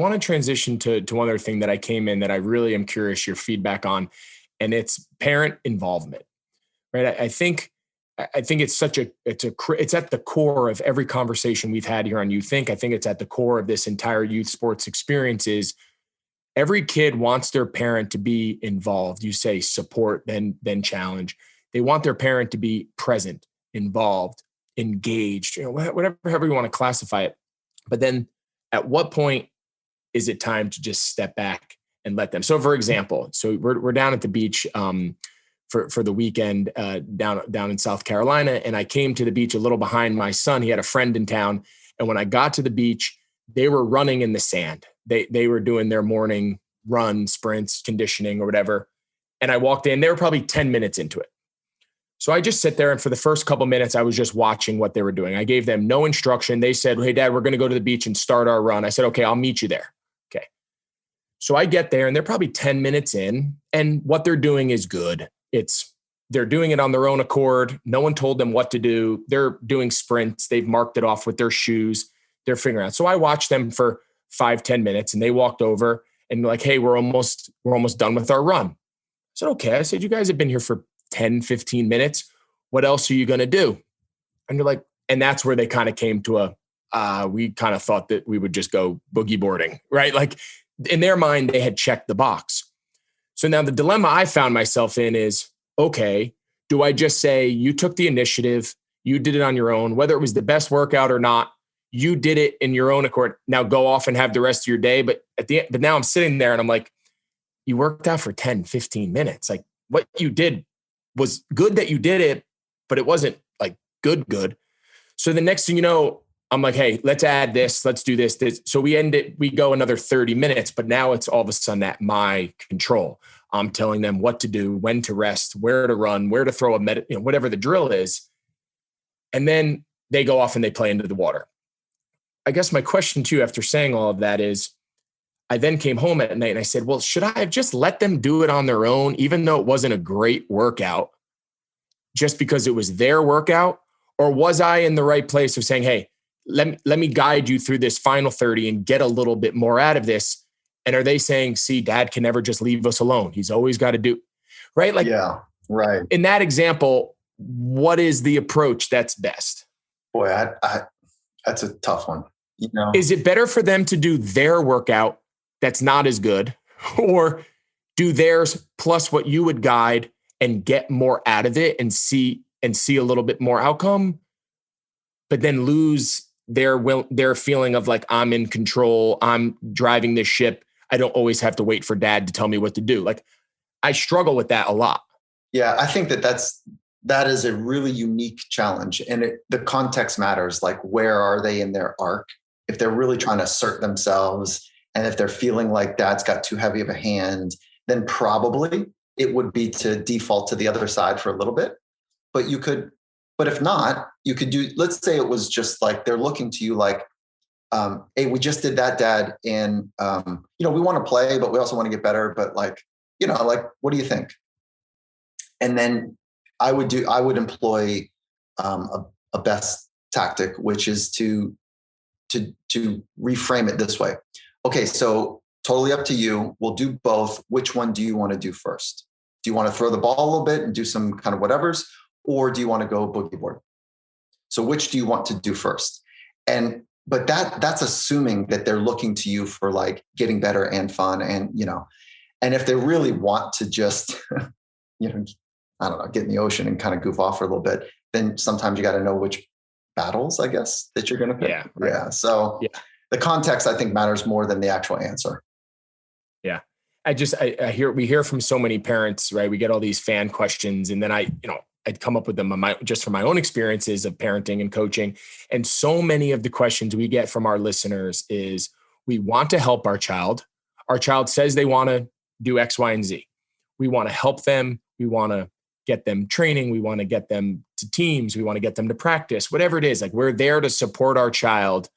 want to transition to one other thing that I came in that I really am curious your feedback on, and it's parent involvement, right? I think it's at the core of every conversation we've had here on You Think. I think it's at the core of this entire youth sports experience is every kid wants their parent to be involved. You say support, then challenge. They want their parent to be present, involved, engaged, however you want to classify it. But then at what point is it time to just step back and let them? So for example, we're down at the beach for the weekend down in South Carolina. And I came to the beach a little behind my son. He had a friend in town. And when I got to the beach, they were running in the sand. They were doing their morning run, sprints, conditioning or whatever. And I walked in, they were probably 10 minutes into it. So I just sit there, and for the first couple minutes, I was just watching what they were doing. I gave them no instruction. They said, "Hey, Dad, we're going to go to the beach and start our run." I said, "Okay, I'll meet you there." Okay. So I get there, and they're probably 10 minutes in, and what they're doing is good. They're doing it on their own accord. No one told them what to do. They're doing sprints. They've marked it off with their shoes. They're figuring out. So I watched them for 5-10 minutes, and they walked over and like, "Hey, we're almost done with our run." I said, "Okay." I said, "You guys have been here for 10-15 minutes. What else are you going to do?" And you're like, and that's where they kind of came to we kind of thought that we would just go boogie boarding, right? Like in their mind, they had checked the box. So now the dilemma I found myself in is, okay, do I just say you took the initiative, you did it on your own, whether it was the best workout or not, you did it in your own accord. Now go off and have the rest of your day. But now I'm sitting there and I'm like, you worked out for 10-15 minutes. Like what you did was good that you did it, but it wasn't like good. So the next thing you know, I'm like, "Hey, let's add this. Let's do this. So we go another 30 minutes, but now it's all of a sudden at my control. I'm telling them what to do, when to rest, where to run, where to throw whatever the drill is. And then they go off and they play into the water. I guess my question to you after saying all of that is, I then came home at night and I said, well, should I have just let them do it on their own, even though it wasn't a great workout, just because it was their workout? Or was I in the right place of saying, hey, let me guide you through this final 30 and get a little bit more out of this? And are they saying, see, Dad can never just leave us alone. He's always got to do, right? Like, yeah, right. In that example, what is the approach that's best? Boy, that's a tough one. Is it better for them to do their workout that's not as good, or do theirs plus what you would guide and get more out of it and see a little bit more outcome, but then lose their feeling of like, I'm in control, I'm driving this ship, I don't always have to wait for Dad to tell me what to do? Like, I struggle with that a lot. Yeah, I think that is a really unique challenge, and the context matters. Like, where are they in their arc? If they're really trying to assert themselves, and if they're feeling like Dad's got too heavy of a hand, then probably it would be to default to the other side for a little bit. But if not, you could do, let's say it was just like they're looking to you like, hey, we just did that, Dad. And, we want to play, but we also want to get better. But like, what do you think? And then I would employ a best tactic, which is to reframe it this way. Okay, so totally up to you. We'll do both. Which one do you want to do first? Do you want to throw the ball a little bit and do some kind of whatevers? Or do you want to go boogie board? So which do you want to do first? But that's assuming that they're looking to you for like getting better and fun. And, and if they really want to just, I don't know, get in the ocean and kind of goof off for a little bit, then sometimes you got to know which battles, I guess, that you're going to pick. Yeah. Right. Yeah. So the context, I think, matters more than the actual answer. Yeah. We hear from so many parents, right? We get all these fan questions, and then I'd come up with them just from my own experiences of parenting and coaching. And so many of the questions we get from our listeners is, we want to help our child. Our child says they want to do X, Y, and Z. We want to help them. We want to get them training. We want to get them to teams. We want to get them to practice, whatever it is. Like, we're there to support our child.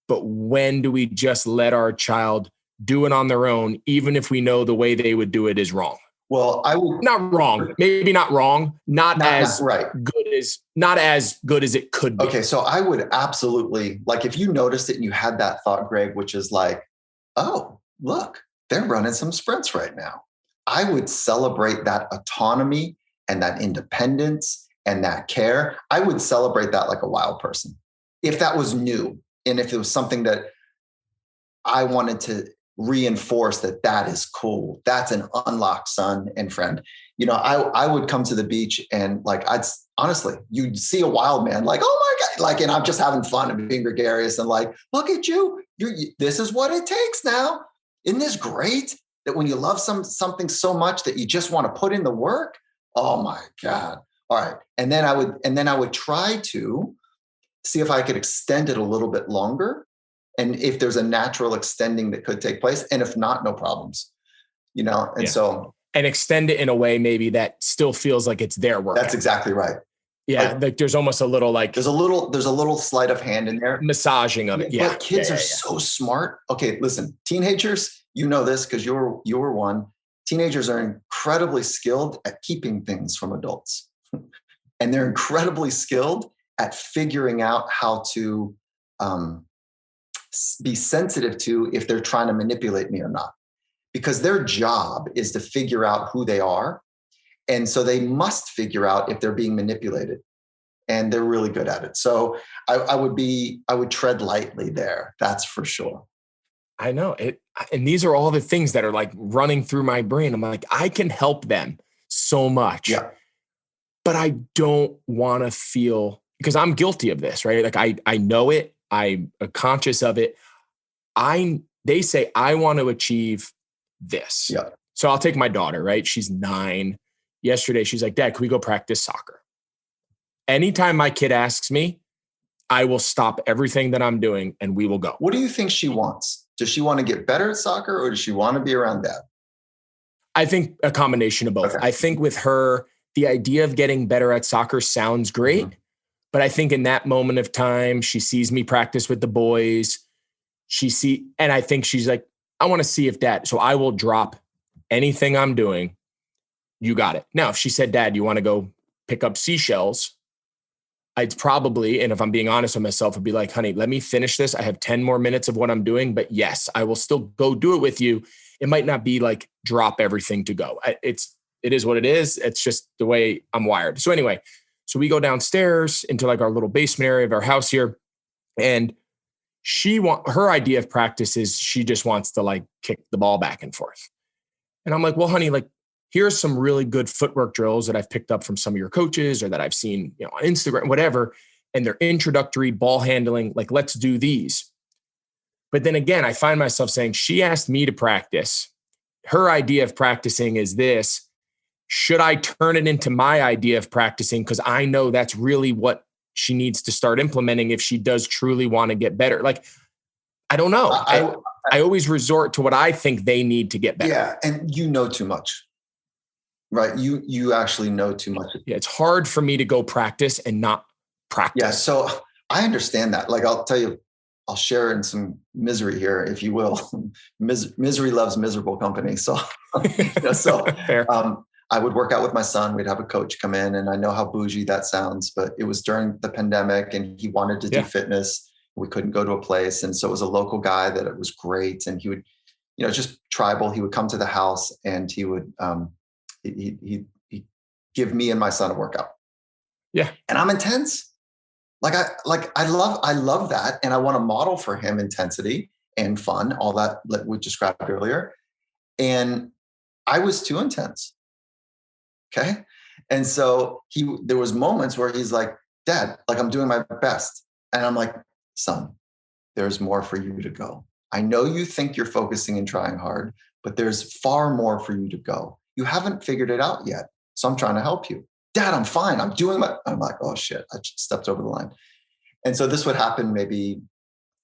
But when do we just let our child do it on their own, even if we know the way they would do it is wrong? Well, I would not wrong, maybe not wrong, not as good as it could be. Okay, so I would absolutely, like, if you noticed it and you had that thought, Greg, which is like, oh, look, they're running some sprints right now. I would celebrate that autonomy and that independence and that care. I would celebrate that like a wild person. If that was new and if it was something that I wanted to reinforce that is cool. That's an unlocked son and friend. I would come to the beach and like, honestly, you'd see a wild man like, oh my God, like, and I'm just having fun and being gregarious and like, look at you. This is what it takes now. Isn't this great that when you love something so much that you just want to put in the work? Oh my God. All right. And then I would try to see if I could extend it a little bit longer. And if there's a natural extending that could take place, and if not, no problems, so. And extend it in a way maybe that still feels like it's their work. That's exactly right. Yeah. Like there's almost a little like. There's a little sleight of hand in there. Massaging of it. Yeah. But kids are so smart. Okay, listen, teenagers, you know this because you were one. Teenagers are incredibly skilled at keeping things from adults. And they're incredibly skilled at figuring out how to be sensitive to if they're trying to manipulate me or not, because their job is to figure out who they are. And so they must figure out if they're being manipulated, and they're really good at it. So I would tread lightly there. That's for sure. I know it. And these are all the things that are like running through my brain. I'm like, I can help them so much, but I don't want to feel, because I'm guilty of this, right? Like I know it. I'm conscious of it. They say, I want to achieve this. Yeah. So I'll take my daughter, right? She's 9. Yesterday, she's like, Dad, can we go practice soccer? Anytime my kid asks me, I will stop everything that I'm doing and we will go. What do you think she wants? Does she want to get better at soccer or does she want to be around Dad? I think a combination of both. Okay. I think with her, the idea of getting better at soccer sounds great. Mm-hmm. But I think in that moment of time, she sees me practice with the boys. And I think she's like, I want to see if Dad, so I will drop anything I'm doing. You got it. Now, if she said, Dad, you want to go pick up seashells? I'd probably, and if I'm being honest with myself, I'd be like, honey, let me finish this. I have 10 more minutes of what I'm doing, but yes, I will still go do it with you. It might not be like drop everything to go. It is what it is. It's just the way I'm wired. So anyway, so we go downstairs into like our little basement area of our house here. And her idea of practice is she just wants to like kick the ball back and forth. And I'm like, well, honey, like here's some really good footwork drills that I've picked up from some of your coaches or that I've seen, on Instagram, whatever. And they're introductory ball handling. Like, let's do these. But then again, I find myself saying, she asked me to practice. Her idea of practicing is this. Should I turn it into my idea of practicing? Because I know that's really what she needs to start implementing if she does truly want to get better. Like, I don't know. I always resort to what I think they need to get better. Yeah. And you know too much, right? You actually know too much. Yeah. It's hard for me to go practice and not practice. Yeah. So I understand that. Like, I'll tell you, I'll share in some misery here, if you will. Misery loves miserable company. So, Fair. I would work out with my son. We'd have a coach come in, and I know how bougie that sounds, but it was during the pandemic and he wanted to do fitness. We couldn't go to a place. And so it was a local guy that it was great. And he would, just tribal. He would come to the house and he would, he'd give me and my son a workout. Yeah. And I'm intense. I love that. And I want to model for him intensity and fun, all that we described earlier. And I was too intense. Okay. And so there was moments where he's like, Dad, like I'm doing my best. And I'm like, son, there's more for you to go. I know you think you're focusing and trying hard, but there's far more for you to go. You haven't figured it out yet. So I'm trying to help you. Dad, I'm fine. I'm like, oh shit, I just stepped over the line. And so this would happen maybe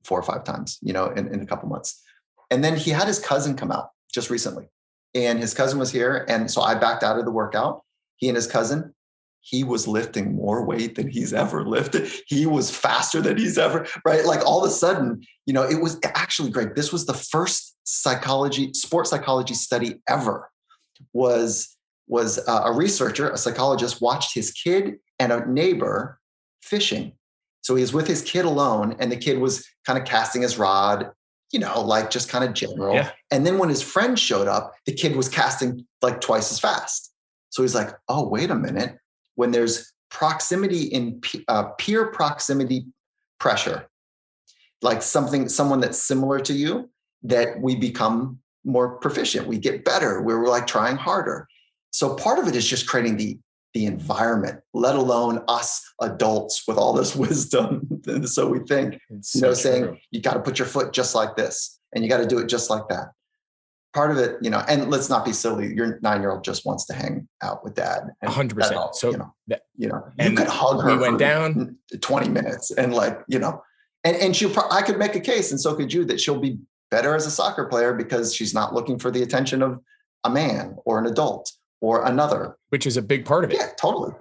4 or 5 times, in a couple months. And then he had his cousin come out just recently. And his cousin was here. And so I backed out of the workout. He and his cousin, he was lifting more weight than he's ever lifted. He was faster than he's ever, right? Like all of a sudden, it was actually great. This was the first sports psychology study ever. Was a researcher, a psychologist, watched his kid and a neighbor fishing. So he was with his kid alone, and the kid was kind of casting his rod, like just kind of general. Yeah. And then when his friend showed up, the kid was casting like twice as fast. So he's like, oh, wait a minute. When there's proximity in peer proximity pressure, like someone that's similar to you, that we become more proficient. We get better. We're like trying harder. So part of it is just creating the environment, let alone us adults with all this wisdom. So we think, saying you got to put your foot just like this and you got to do it just like that. Part of it, and let's not be silly. Your 9-year-old just wants to hang out with dad. 100%. So, you could hug her. We went down 20 minutes and and I could make a case, and so could you, that she'll be better as a soccer player because she's not looking for the attention of a man or an adult or another. Which is a big part of it. Yeah, totally.